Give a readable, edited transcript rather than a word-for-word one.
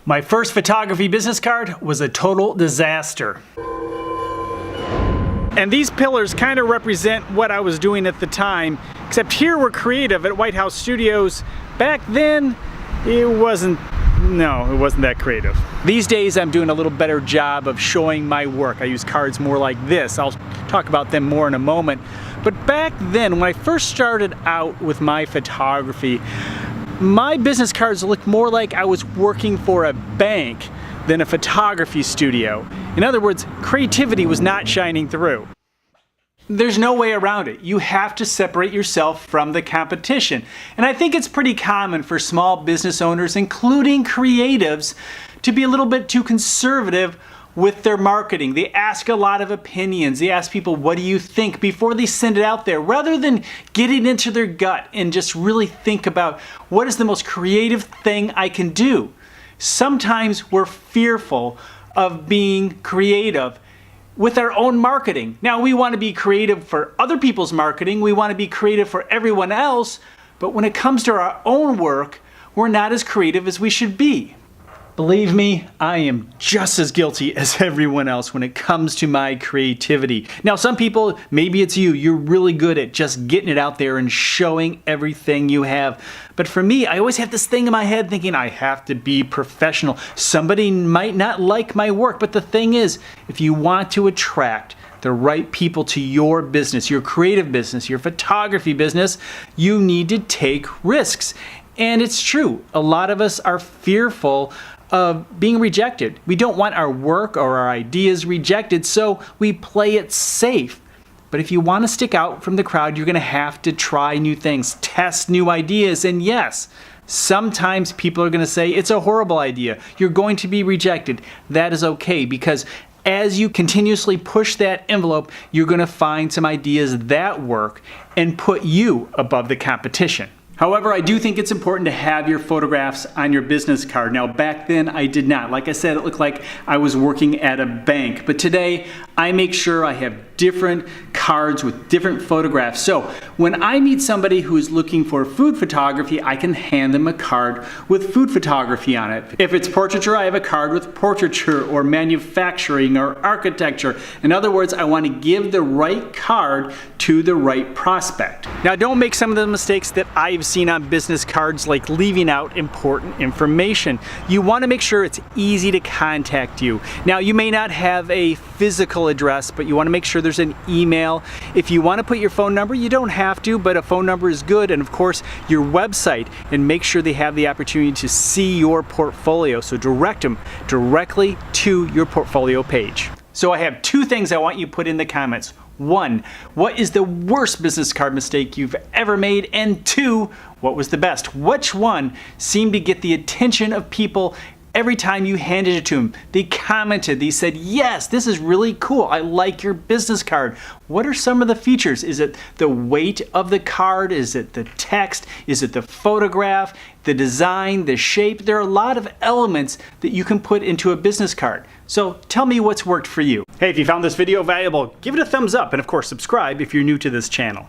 My first photography business card was a total disaster. And these pillars kind of represent what I was doing at the time, except here we're creative at White House Studios. Back then, it wasn't that creative. These days I'm doing a little better job of showing my work. I use cards more like this. I'll talk about them more in a moment. But back then, when I first started out with my photography, my business cards looked more like I was working for a bank than a photography studio. In other words, creativity was not shining through. There's no way around it. You have to separate yourself from the competition. And I think it's pretty common for small business owners, including creatives, to be a little bit too conservative with their marketing. They ask a lot of opinions. They ask people, what do you think, before they send it out there, rather than getting into their gut and just really think about what is the most creative thing I can do. Sometimes we're fearful of being creative with our own marketing. Now, we want to be creative for other people's marketing. We want to be creative for everyone else. But when it comes to our own work, we're not as creative as we should be. Believe me, I am just as guilty as everyone else when it comes to my creativity. Now, some people, maybe it's you, you're really good at just getting it out there and showing everything you have. But for me, I always have this thing in my head thinking I have to be professional. Somebody might not like my work, but the thing is, if you want to attract the right people to your business, your creative business, your photography business, you need to take risks. And it's true, a lot of us are fearful of being rejected. We don't want our work or our ideas rejected, so we play it safe. But if you want to stick out from the crowd, you're going to have to try new things, test new ideas, and yes, sometimes people are going to say it's a horrible idea. You're going to be rejected. That is okay, because as you continuously push that envelope, you're going to find some ideas that work and put you above the competition. However, I do think it's important to have your photographs on your business card. Now, back then I did not. Like I said, it looked like I was working at a bank. But today, I make sure I have different cards with different photographs. So when I meet somebody who is looking for food photography, I can hand them a card with food photography on it. If it's portraiture, I have a card with portraiture or manufacturing or architecture. In other words, I want to give the right card to the right prospect. Now, don't make some of the mistakes that I've seen on business cards, like leaving out important information. You want to make sure it's easy to contact you. Now, you may not have a physical address, but you want to make sure there's an email. If you want to put your phone number, you don't have to, but a phone number is good. And of course, your website, and make sure they have the opportunity to see your portfolio. So direct them directly to your portfolio page. So I have two things I want you to put in the comments. One, what is the worst business card mistake you've ever made? And two, what was the best? Which one seemed to get the attention of people every time you handed it to them? They commented, they said, yes, this is really cool. I like your business card. What are some of the features? Is it the weight of the card? Is it the text? Is it the photograph, the design, the shape? There are a lot of elements that you can put into a business card. So tell me what's worked for you. Hey, if you found this video valuable, give it a thumbs up, and of course subscribe if you're new to this channel.